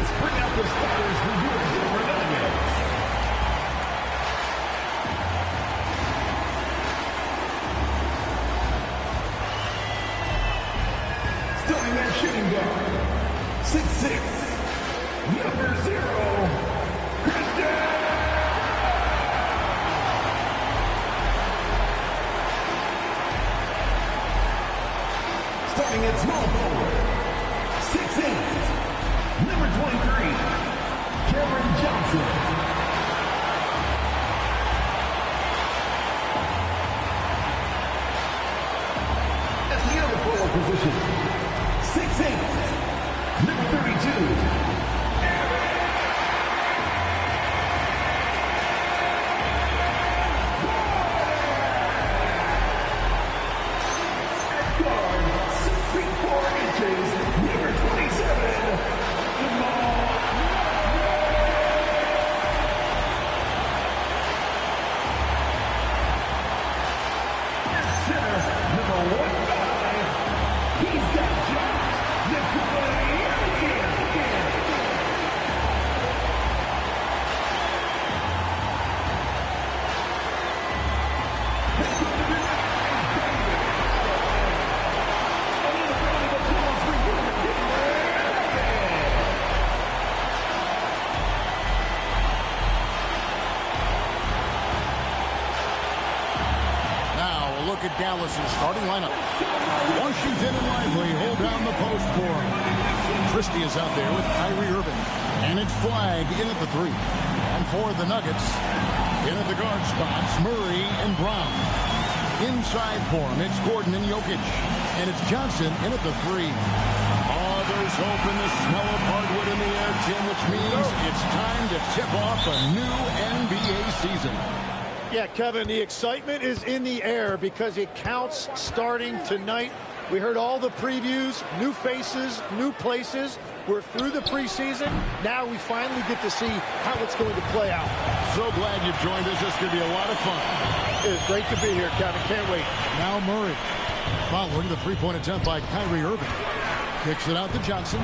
Let's bring out the starters for your Denver Nuggets. Starting at shooting guard, 6'6", number 0, Christian. Starting at small forward, 6'8", number 23, Cameron Johnson. At the other forward position, 6'8", number 32, number 27, center, number 1'5", he's got shots. Nikolai. Look at Dallas's starting lineup. Washington and Lively hold down the post for him. Christie is out there with Kyrie Irving. And it's Flag in at the 3. And for the Nuggets, in at the guard spots, Murray and Brown. Inside for him, it's Gordon and Jokic. And it's Johnson in at the 3. Oh, there's hope in the smell of hardwood in the air, Tim, which means it's time to tip off a new NBA season. Yeah, Kevin, the excitement is in the air because it counts starting tonight. We heard all the previews, new faces, new places. We're through the preseason. Now we finally get to see how it's going to play out. So glad you joined us. This is going to be a lot of fun. It is great to be here, Kevin. Can't wait. Now Murray, following the three-point attempt by Kyrie Irving. Kicks it out to Johnson.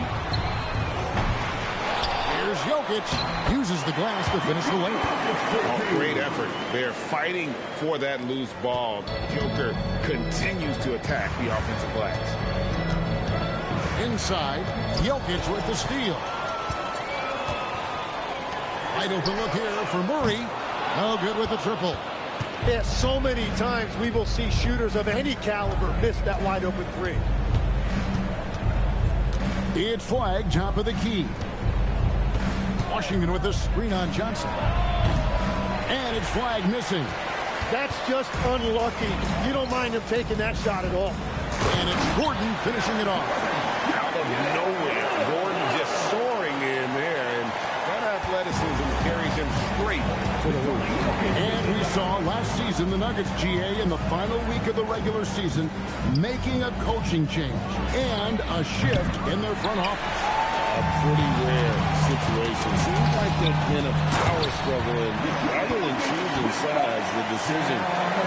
Here's Jokic. Uses the glass to finish the layup. Oh, great effort. They're fighting for that loose ball. Joker continues to attack the offensive glass. Inside, Jokic with the steal. Wide open look here for Murray. Oh, good with the triple. Yeah, so many times we will see shooters of any caliber miss that wide open 3. It's Flag, top of the key. Washington with the screen on Johnson. And it's Flag missing. That's just unlucky. You don't mind him taking that shot at all. And it's Gordon finishing it off. Out of nowhere, Gordon just soaring in there, and that athleticism carries him straight to the hoop. And we saw last season the Nuggets, GA, in the final week of the regular season, making a coaching change and a shift in their front office. A pretty rare situation. Seems like they've been a power struggle, and rather than choosing sides, the decision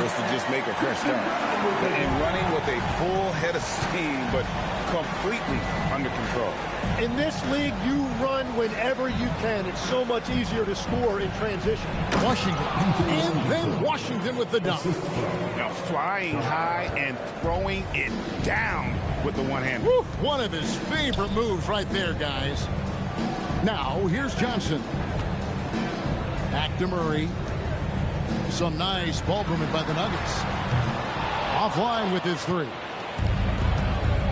was to just make a fresh start. And running with a full head of steam, but completely under control. In this league, you run whenever you can. It's so much easier to score in transition. Washington. And then Washington with the dunk. Now flying high and throwing it down with the one hand. Woo, one of his favorite moves right there, guys. Now, here's Johnson. Back to Murray. Some nice ball movement by the Nuggets. Offline with his 3.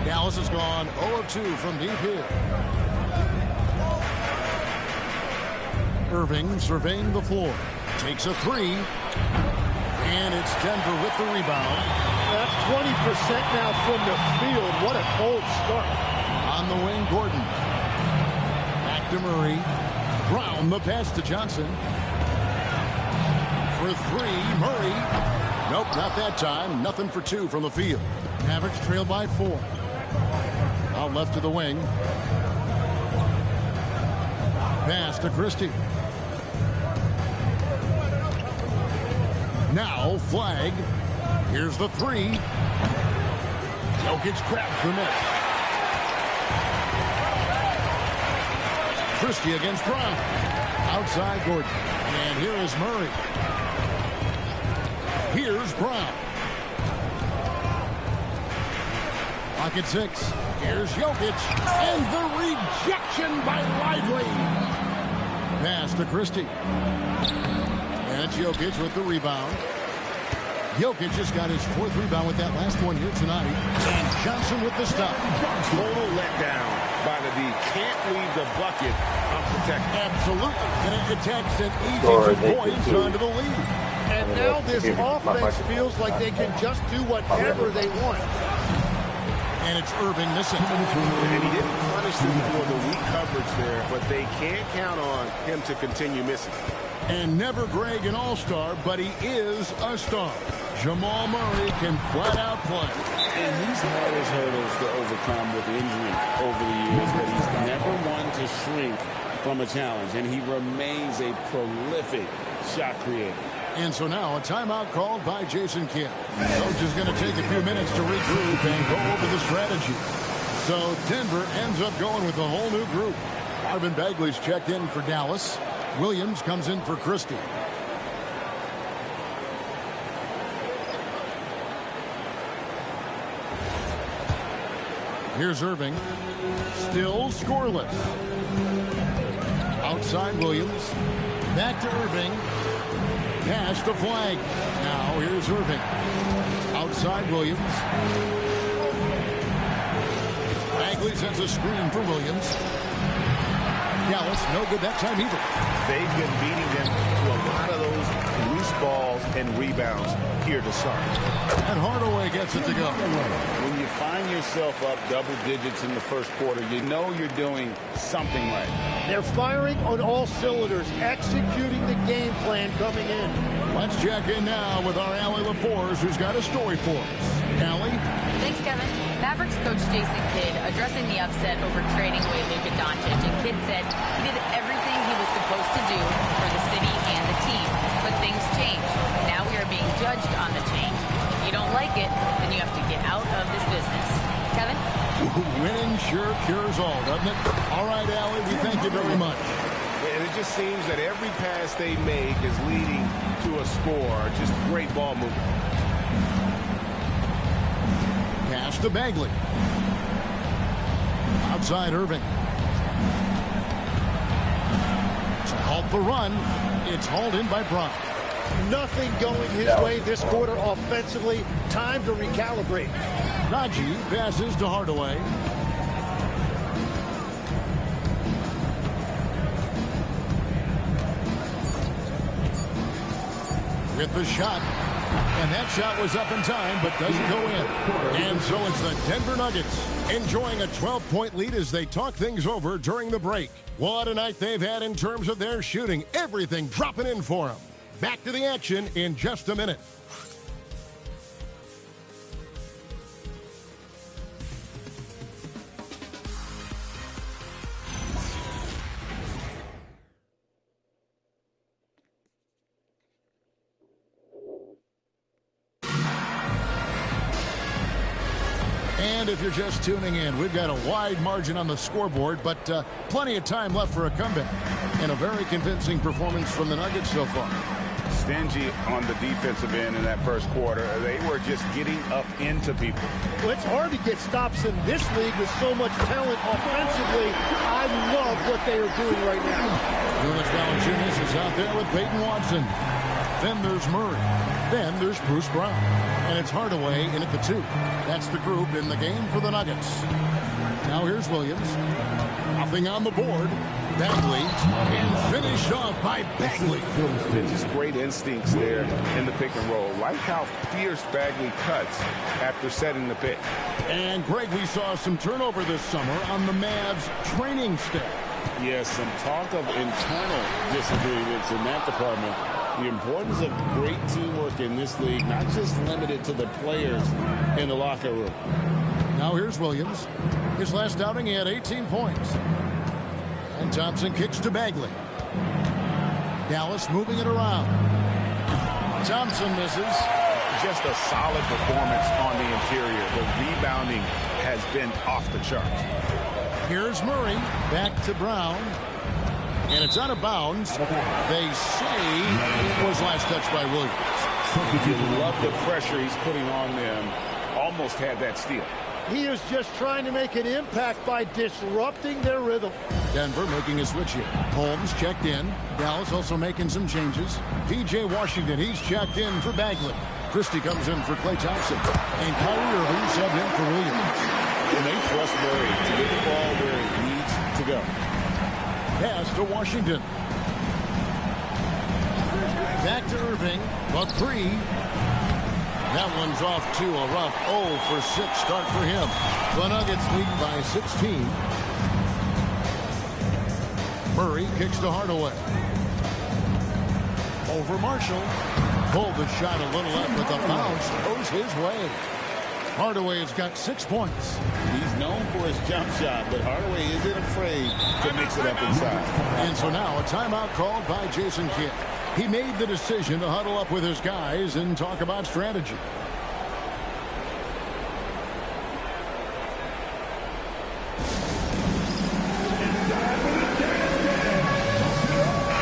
Dallas has gone 0 of 2 from deep here. Irving surveying the floor. Takes a 3. And it's Denver with the rebound. That's 20% now from the field. What a cold start. On the wing, Gordon. Back to Murray. Brown, the pass to Johnson. For 3, Murray. Nope, not that time. Nothing for 2 from the field. Mavericks trail by 4. Out left to the wing. Pass to Christie. Now Flag. Here's the 3. Jokic grabs the net. Christie against Brown. Outside Gordon. And here is Murray. Here's Brown. Pocket 6. Here's Jokic. And the rejection by Lively. Pass to Christie. And it's Jokic with the rebound. Jokic just got his 4th rebound with that last one here tonight. And Johnson with the stop. Total letdown by the D. Can't leave the bucket unprotected. Absolutely. And it detects an easy 2 points onto the lead. And now this offense feels like they can just do whatever they want. And it's Irving missing. And he didn't punish them for the weak coverage there, but they can't count on him to continue missing. And never Greg an all-star, but he is a star. Jamal Murray can flat out play. And he's had his hurdles to overcome with injury over the years, but he's never one to shrink from a challenge, and he remains a prolific shot creator. And so now a timeout called by Jason Kidd. Coach is going to take a few minutes to regroup and go over the strategy. So Denver ends up going with a whole new group. Marvin Bagley's checked in for Dallas. Williams comes in for Christie. Here's Irving. Still scoreless. Outside Williams. Back to Irving. Pass to Flag. Now here's Irving. Outside Williams. Bagley sends a screen for Williams. Dallas, no good that time either. They've been beating them to a lot of those loose balls and rebounds here to start. And Hardaway gets it to go. When you find yourself up double digits in the first quarter, you know you're doing something right. They're firing on all cylinders, executing the game plan coming in. Let's check in now with our Allie LaForce, who's got a story for us. Allie? Thanks, Kevin. Mavericks coach Jason Kidd addressing the upset over trading away Luka Doncic, and Kidd said he did everything he was supposed to do for the city and the team, but things changed. Now we are being judged on the change. If you don't like it, then you have to get out of this business. Kevin? Winning sure cures all, doesn't it? All right, Allie, we thank you very much. And it just seems that every pass they make is leading to a score. Just great ball movement. Pass to Bagley. Outside Irving. To halt the run. It's hauled in by Brown. Nothing going his way this quarter offensively. Time to recalibrate. Raji passes to Hardaway. With the shot. And that shot was up in time, but doesn't go in. And so it's the Denver Nuggets enjoying a 12-point lead as they talk things over during the break. What a night they've had in terms of their shooting. Everything dropping in for them. Back to the action in just a minute. And if you're just tuning in, we've got a wide margin on the scoreboard, but plenty of time left for a comeback. And a very convincing performance from the Nuggets so far. Stingy on the defensive end in that first quarter. They were just getting up into people. Well, it's hard to get stops in this league with so much talent offensively. I love what they are doing right now. Jonas Valanciunas is out there with Peyton Watson. Then there's Murray. Then there's Bruce Brown. And it's Hardaway in at the 2. That's the group in the game for the Nuggets. Now here's Williams. Nothing on the board. Bagley. And finished off by Bagley. Just great instincts there in the pick and roll. Like how fierce Bagley cuts after setting the pick. And Greg, we saw some turnover this summer on the Mavs training staff. Yes, some talk of internal disagreements in that department. The importance of great teamwork in this league, not just limited to the players in the locker room. Now here's Williams. His last outing, he had 18 points. And Thompson kicks to Bagley. Dallas moving it around. Thompson misses. Just a solid performance on the interior. The rebounding has been off the charts. Here's Murray. Back to Brown. And it's out of bounds. They say it was last touched by Williams. You love the pressure he's putting on them. Almost had that steal. He is just trying to make an impact by disrupting their rhythm. Denver making a switch here. Holmes checked in. Dallas also making some changes. P.J. Washington, he's checked in for Bagley. Christie comes in for Klay Thompson. And Kyrie Irving subbed in for Williams. And they trust Murray to get the ball where it needs to go. Pass to Washington. Back to Irving. A three. That one's off to a rough 0 for 6 start for him. The Nuggets lead by 16. Murray kicks to Hardaway. Over Marshall. Pulled the shot a little up, but the bounce goes his way. Hardaway has got 6 points. He's known for his jump shot, but Hardaway isn't afraid to mix it up inside. And so now a timeout called by Jason Kidd. He made the decision to huddle up with his guys and talk about strategy.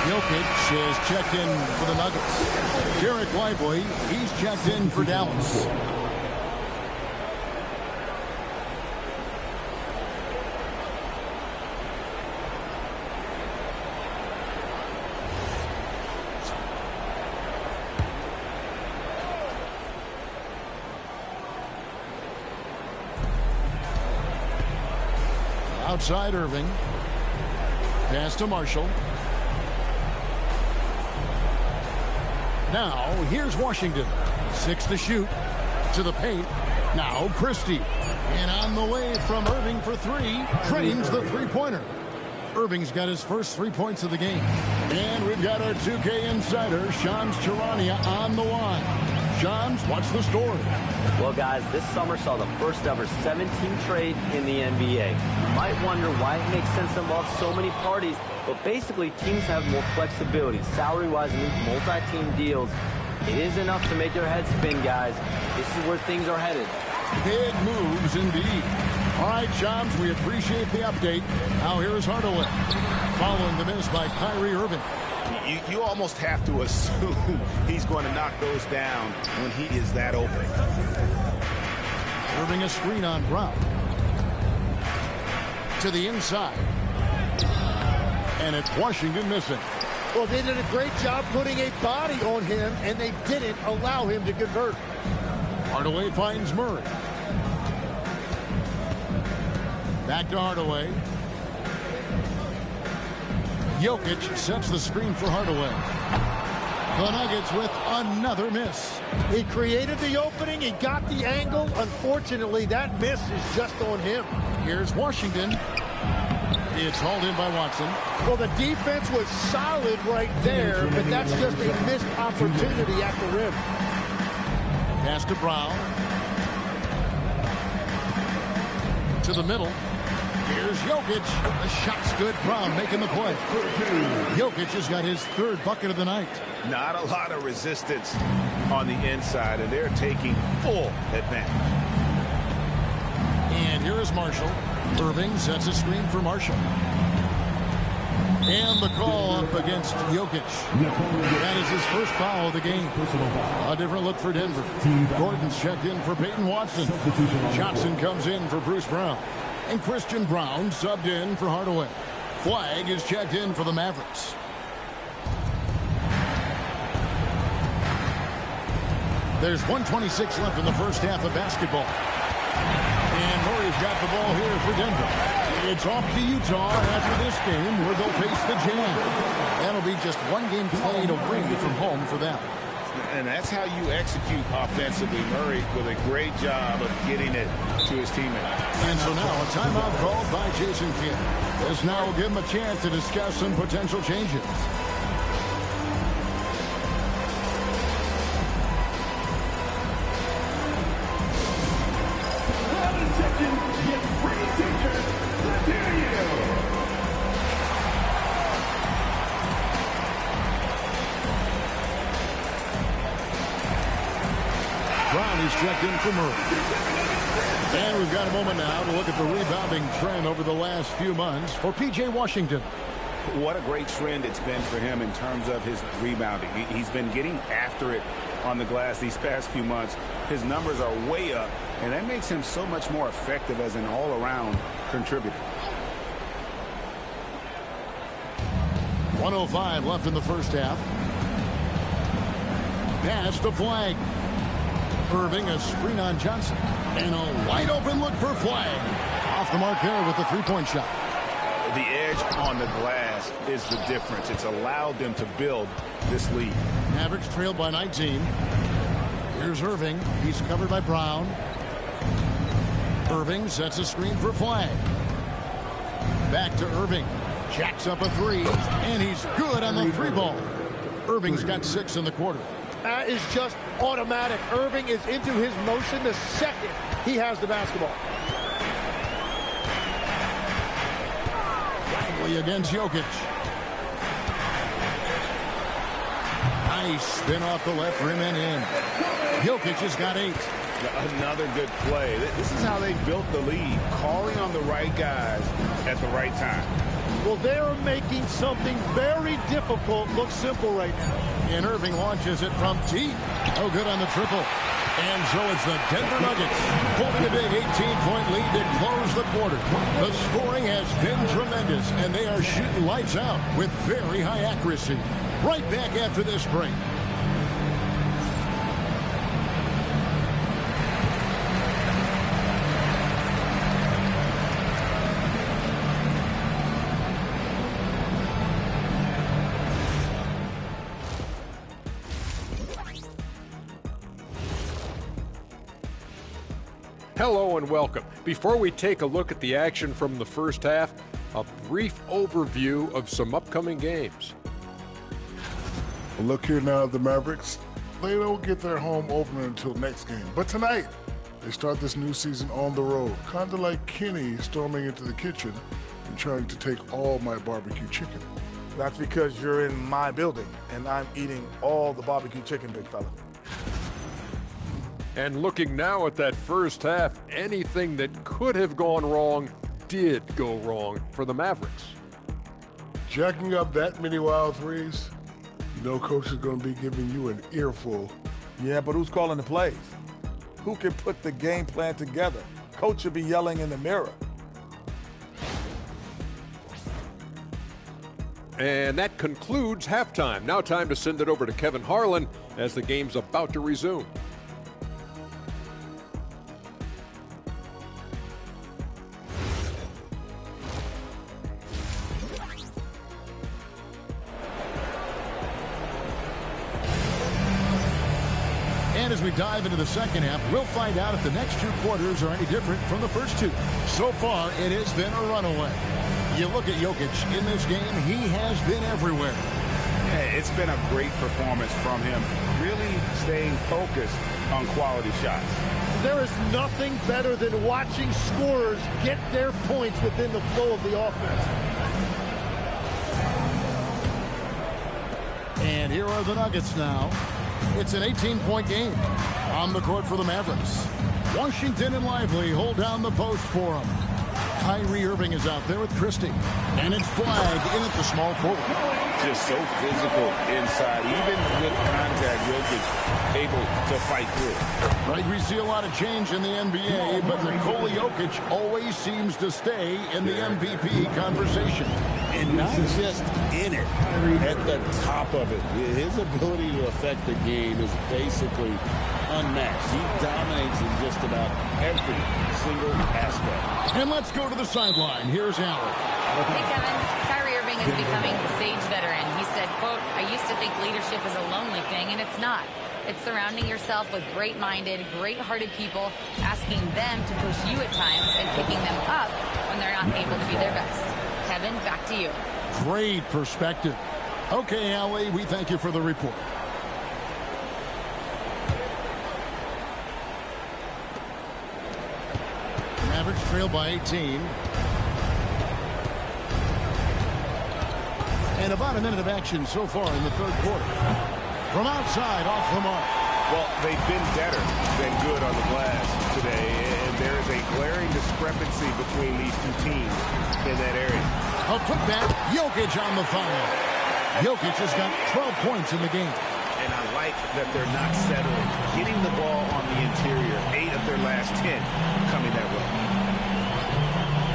Jokic is checked in for the Nuggets. Derek Lively, he's checked in for Dallas. Outside Irving. Pass to Marshall. Now here's Washington. 6 to shoot. To the paint. Now Christie. And on the way from Irving for 3. Drains the three-pointer. Irving's got his first 3 points of the game. And we've got our 2K insider, Shams Charania, on the line. Shams, what's the story? Well, guys, this summer saw the first ever 7-team trade in the NBA. You might wonder why it makes sense to involve so many parties, but basically teams have more flexibility, salary-wise, and these multi-team deals. It is enough to make your head spin, guys. This is where things are headed. Big moves indeed. All right, Shams, we appreciate the update. Now here's Hardaway. Following the miss by Kyrie Irving. You almost have to assume he's going to knock those down when he is that open. Irving a screen on Brown. To the inside. And it's Washington missing. Well, they did a great job putting a body on him, and they didn't allow him to convert. Hardaway finds Murray. Back to Hardaway. Jokic sets the screen for Hardaway. The Nuggets with another miss. He created the opening. He got the angle. Unfortunately, that miss is just on him. Here's Washington. It's hauled in by Watson. Well, the defense was solid right there, but that's just a missed opportunity at the rim. Pass to Brown. To the middle. Here's Jokic. The shot's good. Brown making the play. Jokic has got his 3rd bucket of the night. Not a lot of resistance on the inside, and they're taking full advantage. And here is Marshall. Irving sets a screen for Marshall. And the call up against Jokic. That is his first foul of the game. A different look for Denver. Gordon's checked in for Peyton Watson. Johnson comes in for Bruce Brown. And Christian Brown subbed in for Hardaway. Flag is checked in for the Mavericks. There's 1:26 left in the first half of basketball. And Murray's got the ball here for Denver. It's off to Utah after this game where they'll face the Jam. That'll be just one game played away from home for them. And that's how you execute offensively. Murray with a great job of getting it to his teammates. And so now a timeout called by Jason Kidd. This now will give him a chance to discuss some potential changes. Brown is checked in for Murray. And we've got a moment now to look at the rebounding trend over the last few months for P.J. Washington. What a great trend it's been for him in terms of his rebounding. He's been getting after it on the glass these past few months. His numbers are way up, and that makes him so much more effective as an all-around contributor. 1:05 left in the first half. Pass to Flag. Irving, a screen on Johnson. And a wide open look for Flag. Off the mark there with the three-point shot. The edge on the glass is the difference. It's allowed them to build this lead. Mavericks trailed by 19. Here's Irving. He's covered by Brown. Irving sets a screen for Flag. Back to Irving. Jacks up a three, and he's good on the three ball. Irving's got 6 in the quarter. That is just automatic. Irving is into his motion the second he has the basketball. Lively against Jokic. Nice spin off the left rim and in. Jokic has got 8. Another good play. This is how they built the lead, calling on the right guys at the right time. Well, they're making something very difficult look simple right now. And Irving launches it from deep. Oh, good on the triple. And so it's the Denver Nuggets holding a big 18-point lead to close the quarter. The scoring has been tremendous, and they are shooting lights out with very high accuracy. Right back after this break. Hello and welcome. Before we take a look at the action from the first half, a brief overview of some upcoming games. Look here now at the Mavericks. They don't get their home opener until next game. But tonight, they start this new season on the road. Kind of like Kenny storming into the kitchen and trying to take all my barbecue chicken. That's because you're in my building, and I'm eating all the barbecue chicken, big fella. And looking now at that first half, anything that could have gone wrong did go wrong for the Mavericks. Jacking up that many wild threes, you know Coach is going to be giving you an earful. Yeah, but who's calling the plays? Who can put the game plan together? Coach should be yelling in the mirror. And that concludes halftime. Now time to send it over to Kevin Harlan as the game's about to resume. And as we dive into the second half, we'll find out if the next 2 quarters are any different from the first 2. So far, it has been a runaway. You look at Jokic in this game, he has been everywhere. Yeah, it's been a great performance from him, really staying focused on quality shots. There is nothing better than watching scorers get their points within the flow of the offense. And here are the Nuggets now. It's an 18-point game. On the court for the Mavericks. Washington and Lively hold down the post for them. Kyrie Irving is out there with Christie. And it's Flag in at the small forward. Just so physical inside. Even with contact, Jokic able to fight through. Right, we see a lot of change in the NBA, but Nikola Jokic always seems to stay in the MVP conversation. And not just in it, at the top of it. His ability to affect the game is basically unmatched. He dominates in just about every single aspect. And let's go to the sideline. Here's Allen. Hey, Kevin. Kyrie Irving is becoming the sage veteran. He said, quote, "I used to think leadership is a lonely thing, and it's not. It's surrounding yourself with great-minded, great-hearted people, asking them to push you at times and picking them up when they're not able to be their best." Kevin, back to you. Great perspective. Okay, Allie, we thank you for the report. Mavericks trail by 18. And about a minute of action so far in the third quarter. From outside, off the mark. Well, they've been better than good on the glass today, and there is a glaring discrepancy between these two teams in that area. A putback. Jokic on the foul. Jokic has got 12 points in the game. And I like that they're not settling. Getting the ball on the interior, 8 of their last 10 coming that way.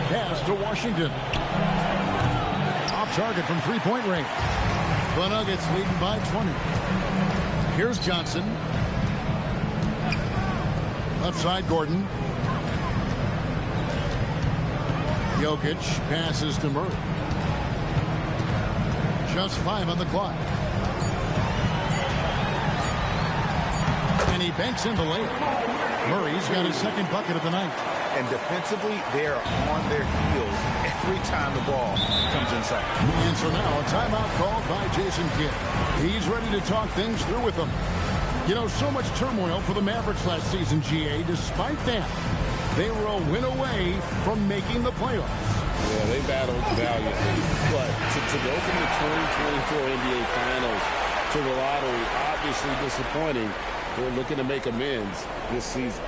Pass to Washington. Off target from three-point range. The Nuggets leading by 20. Here's Johnson. Left side, Gordon. Jokic passes to Murray. Just 5 on the clock. And he banks in the layup. Murray's got his second bucket of the night. And defensively, they are on their heels every time the ball comes inside. And so now a timeout called by Jason Kidd. He's ready to talk things through with them. You know, so much turmoil for the Mavericks last season, GA. Despite that, they were a win away from making the playoffs. Yeah, they battled valiantly. But to go from the 2024 NBA Finals to the lottery, obviously disappointing. They're looking to make amends this season.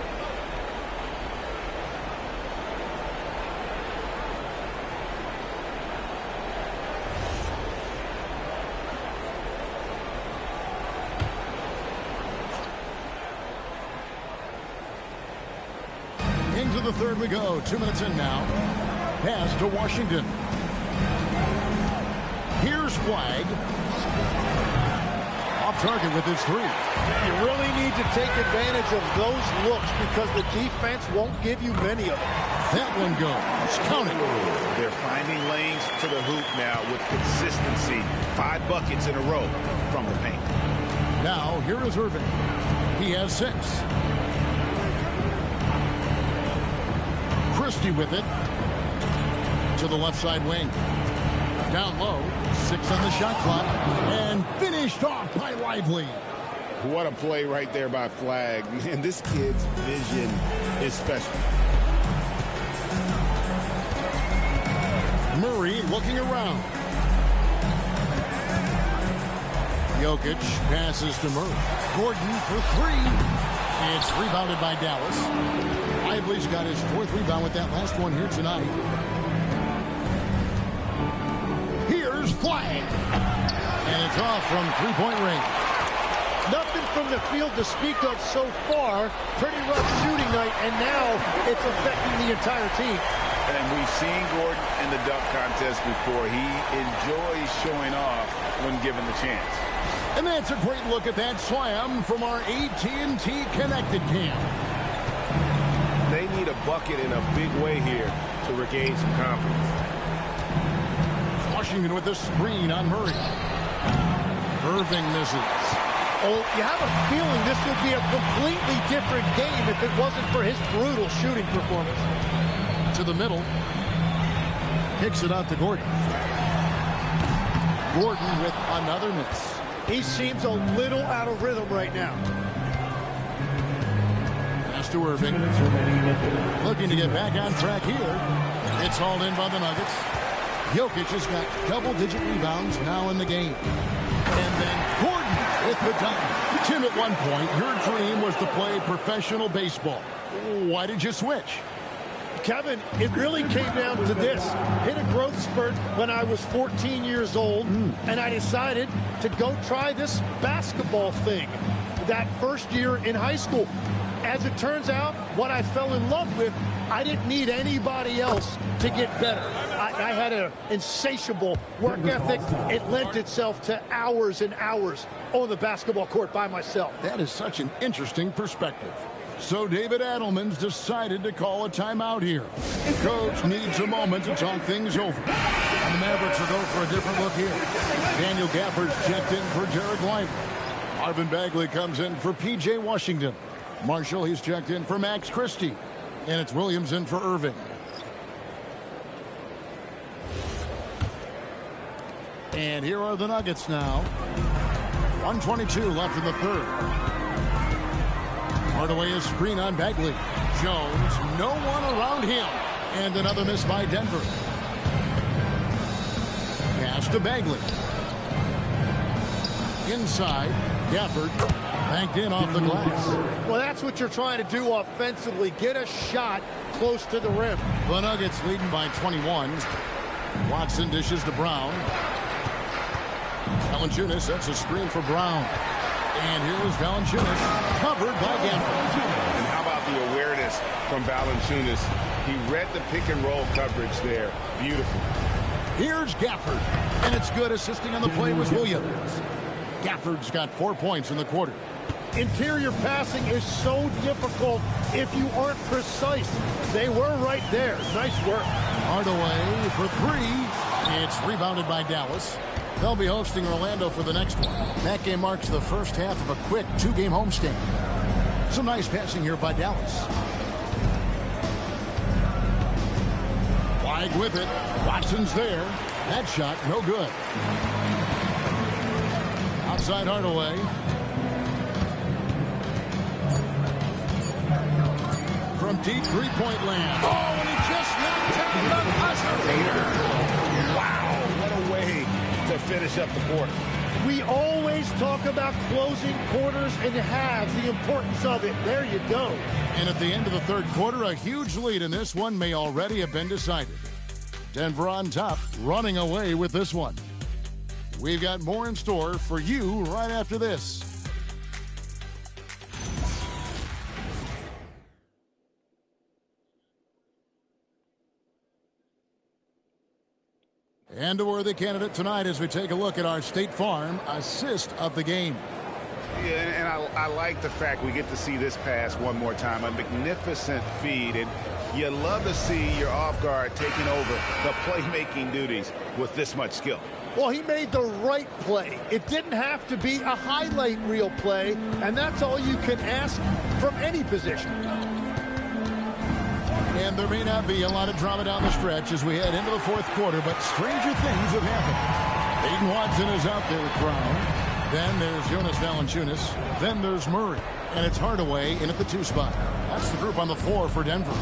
Into the third we go. 2 minutes in now. Pass to Washington. Here's Flag. Off target with his three. You really need to take advantage of those looks because the defense won't give you many of them. That one goes. Count it. They're finding lanes to the hoop now with consistency. 5 buckets in a row from the paint. Now, here is Irving. He has 6. Christie with it. To the left side wing. Down low. 6 on the shot clock. And finished off by Lively. What a play right there by Flag. And this kid's vision is special. Murray looking around. Jokic passes to Murray. Gordon for 3. It's rebounded by Dallas. Lively's got his 4th rebound with that last one here tonight. Here's Flag. And it's off from three-point range. Nothing from the field to speak of so far. Pretty rough shooting night, and now it's affecting the entire team. And we've seen Gordon in the dunk contest before. He enjoys showing off when given the chance. And that's a great look at that slam from our AT&T Connected Cam. They need a bucket in a big way here to regain some confidence. Washington with the screen on Murray. Irving misses. Oh, you have a feeling this would be a completely different game if it wasn't for his brutal shooting performance. To the middle. Kicks it out to Gordon. Gordon with another miss. He seems a little out of rhythm right now. Pass to Irving. Looking to get back on track here. It's hauled in by the Nuggets. Jokic has got double-digit rebounds now in the game. And then Gordon with the dunk. Tim, at one point, your dream was to play professional baseball. Why did you switch? Kevin, it really came down to this. Hit a growth spurt when I was 14 years old, and I decided to go try this basketball thing that first year in high school. As it turns out, what I fell in love with, I didn't need anybody else to get better. I had an insatiable work ethic. It lent itself to hours and hours on the basketball court by myself. That is such an interesting perspective. So David Adelman's decided to call a timeout here. Coach needs a moment to talk things over. And the Mavericks will go for a different look here. Daniel Gafford's checked in for Jared Lively. Marvin Bagley comes in for P.J. Washington. Marshall, he's checked in for Max Christie. And it's Williams in for Irving. And here are the Nuggets now. 1:22 left in the third. Hardaway is screen on Bagley. Jones, no one around him. And another miss by Denver. Pass to Bagley. Inside, Gafford banked in off the glass. Well, that's what you're trying to do offensively. Get a shot close to the rim. The Nuggets leading by 21. Watson dishes to Brown. Valanciunas sets a screen for Brown. And here is Valanciunas, covered by Gafford. And how about the awareness from Valanciunas? He read the pick and roll coverage there. Beautiful. Here's Gafford, and it's good. Assisting on the play was Williams. Gafford's got 4 points in the quarter. Interior passing is so difficult if you aren't precise. They were right there. Nice work. Hardaway for three. It's rebounded by Dallas. They'll be hosting Orlando for the next one. That game marks the first half of a quick two-game homestand. Some nice passing here by Dallas. Flag with it. Watson's there. That shot, no good. Outside Hardaway. From deep three-point land. Oh, and he just knocked down the buzzer. Wow, what a way to finish up the quarter. We always talk about closing quarters and halves, the importance of it. There you go. And at the end of the third quarter, a huge lead in this one may already have been decided. Denver on top, running away with this one. We've got more in store for you right after this. And a worthy candidate tonight as we take a look at our State Farm assist of the game. Yeah, and I like the fact we get to see this pass one more time. A magnificent feed, and you love to see your off guard taking over the playmaking duties with this much skill. Well, he made the right play. It didn't have to be a highlight reel play, and that's all you can ask from any position. And there may not be a lot of drama down the stretch as we head into the fourth quarter, but stranger things have happened. Aiden Watson is out there with Brown. Then there's Jonas Valanciunas. Then there's Murray. And it's Hardaway in at the 2 spot. That's the group on the floor for Denver.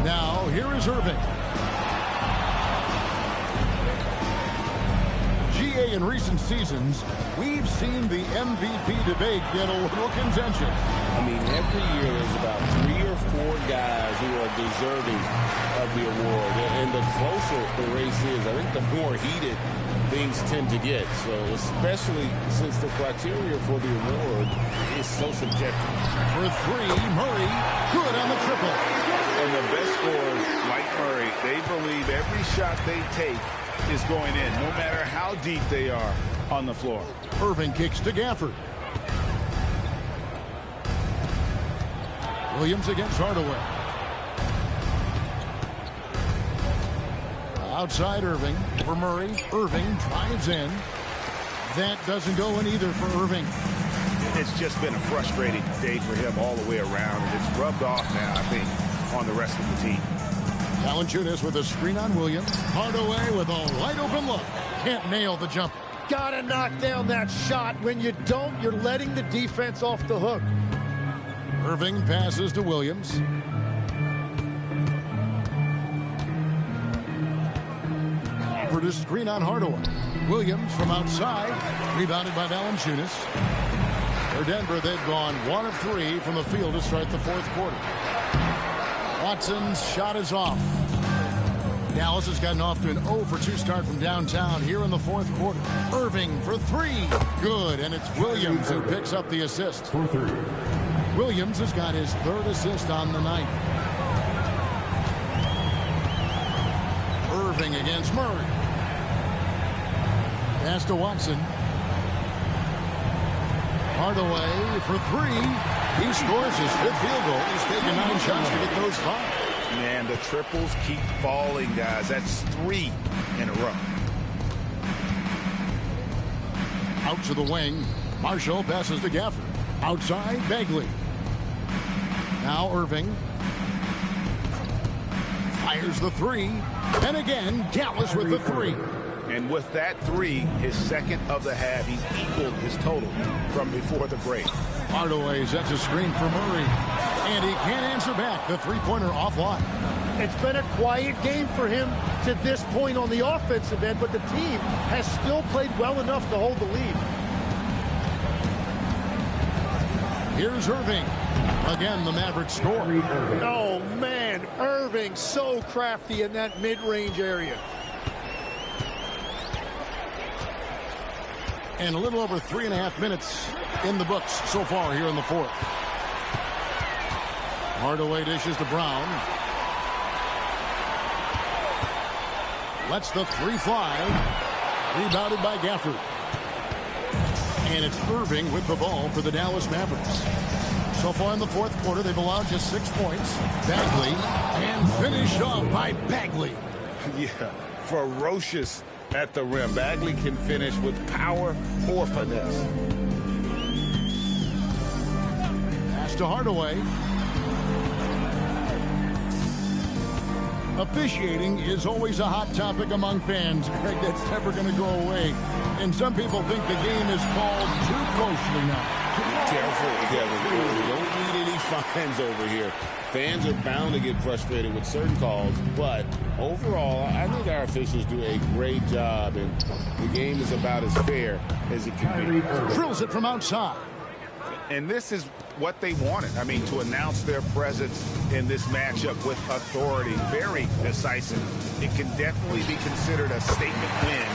Now, here is Irving. GA in recent seasons, we've seen the MVP debate get a little contentious. I mean, every year there's about 3 or 4 guys who are deserving of the award. And the closer the race is, I think the more heated things tend to get. So especially since the criteria for the award is so subjective. For 3, Murray, good on the triple. And the best scorers, like Murray, they believe every shot they take is going in, no matter how deep they are on the floor. Irving kicks to Gafford. Williams against Hardaway. Outside Irving for Murray. Irving drives in. That doesn't go in either for Irving. It's just been a frustrating day for him all the way around, and it's rubbed off now, I think, on the rest of the team. Valanciunas with a screen on Williams. Hardaway with a wide open look. Can't nail the jumper. Gotta knock down that shot. When you don't, you're letting the defense off the hook. Irving passes to Williams. Offered a screen on Hardaway. Williams from outside. Rebounded by Valanciunas. For Denver, they've gone 1 of 3 from the field to start the fourth quarter. Watson's shot is off. Dallas has gotten off to an 0 for 2 start from downtown here in the fourth quarter. Irving for 3. Good, and it's Williams who picks up the assist. Williams has got his 3rd assist on the night. Irving against Murray. Pass to Watson. Hardaway for 3. He scores his 5th field goal. He's taken 9 shots to get those 5. Man, the triples keep falling, guys. That's 3 in a row. Out to the wing. Marshall passes to Gafford. Outside, Bagley. Now Irving. Fires the 3. And again, Dallas with the 3. And with that 3, his 2nd of the half, he's equaled his total from before the break. Hardaway sets a screen for Murray. And he can't answer back. The three-pointer offline. It's been a quiet game for him to this point on the offensive end, but the team has still played well enough to hold the lead. Here's Irving. Again, the Mavericks score. Oh, man. Irving so crafty in that mid-range area. And a little over 3.5 minutes in the books so far here in the fourth. Hardaway dishes to Brown. Lets the three fly. Rebounded by Gafford. And it's Irving with the ball for the Dallas Mavericks. So far in the fourth quarter, they've allowed just 6 points. Bagley, and finished off by Bagley. Yeah, ferocious at the rim. Bagley can finish with power or finesse. Pass to Hardaway. Officiating is always a hot topic among fans. Greg, that's never going to go away. And some people think the game is called too closely now. Careful, Kevin. We don't need any fines over here. Fans are bound to get frustrated with certain calls, but overall, I think our officials do a great job, and the game is about as fair as it can be. Drills it from outside. And this is what they wanted. I mean, to announce their presence in this matchup with authority, very decisive. It can definitely be considered a statement win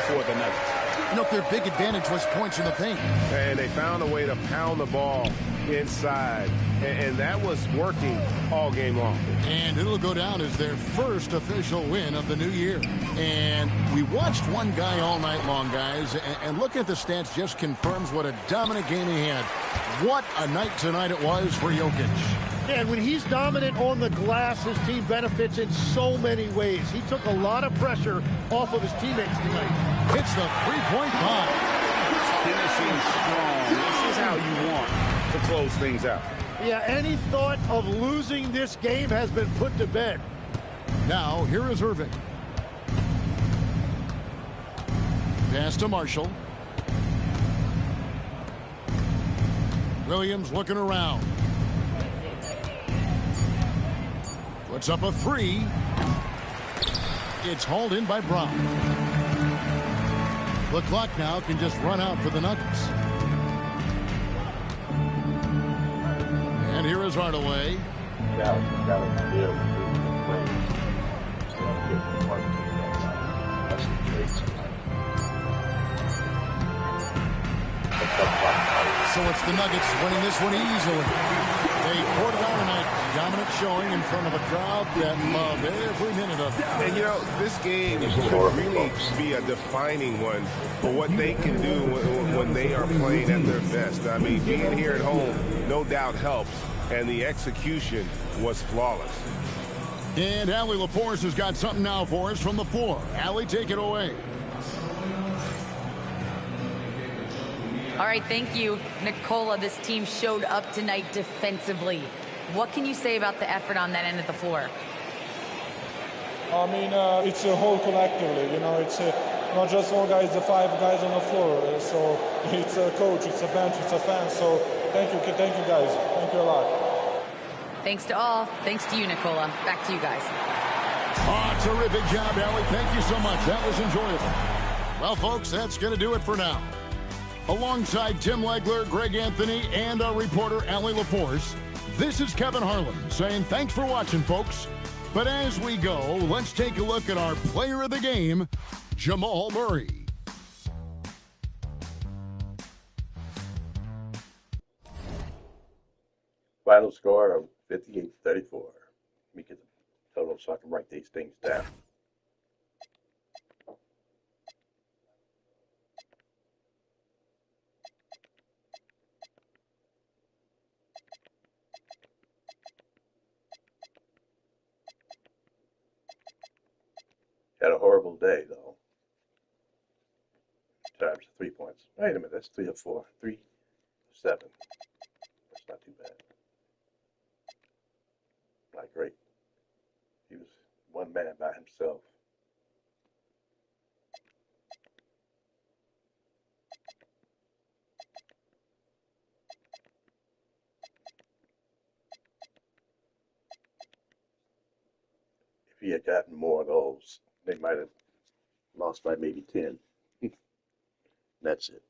for the Nuggets. Look, their big advantage was points in the paint. And they found a way to pound the ball inside. And that was working all game long. And it'll go down as their first official win of the new year. And we watched one guy all night long, guys. And looking at the stats just confirms what a dominant game he had. What a night tonight it was for Jokic. And when he's dominant on the glass, his team benefits in so many ways. He took a lot of pressure off of his teammates tonight. Hits the three-point bomb. Finishing strong. This is how you want to close things out. Yeah, any thought of losing this game has been put to bed. Now, here is Irving. Pass to Marshall. Williams looking around. Puts up a three. It's hauled in by Brown. The clock now can just run out for the Nuggets. And here is Hardaway. So it's the Nuggets winning this one easily. They poured it on tonight. Dominant showing in front of a crowd that loved every minute of it. And, you know, this game could really be a defining one for what they can do when they are playing at their best. I mean, being here at home no doubt helps, and the execution was flawless. And Allie LaForce has got something now for us from the floor. Allie, take it away. All right, thank you, Nicola. This team showed up tonight defensively. What can you say about the effort on that end of the floor? I mean, it's a whole collectively. You know, it's not just one guy, it's the 5 guys on the floor. So it's a coach, it's a bench, it's a fan. So thank you guys. Thank you a lot. Thanks to all. Thanks to you, Nicola. Back to you guys. Oh, terrific job, Allie. Thank you so much. That was enjoyable. Well, folks, that's going to do it for now. Alongside Tim Legler, Greg Anthony, and our reporter, Allie LaForce, this is Kevin Harlan saying thanks for watching, folks. But as we go, let's take a look at our player of the game, Jamal Murray. Final score of 58-34. Let me get the total so I can write these things down. Had a horrible day, though. Times 3 points. Wait a minute, that's 3 or 4. 3, 7. That's not too bad. Not great. He was one man by himself. If he had gotten more of those, they might have lost by maybe 10. That's it.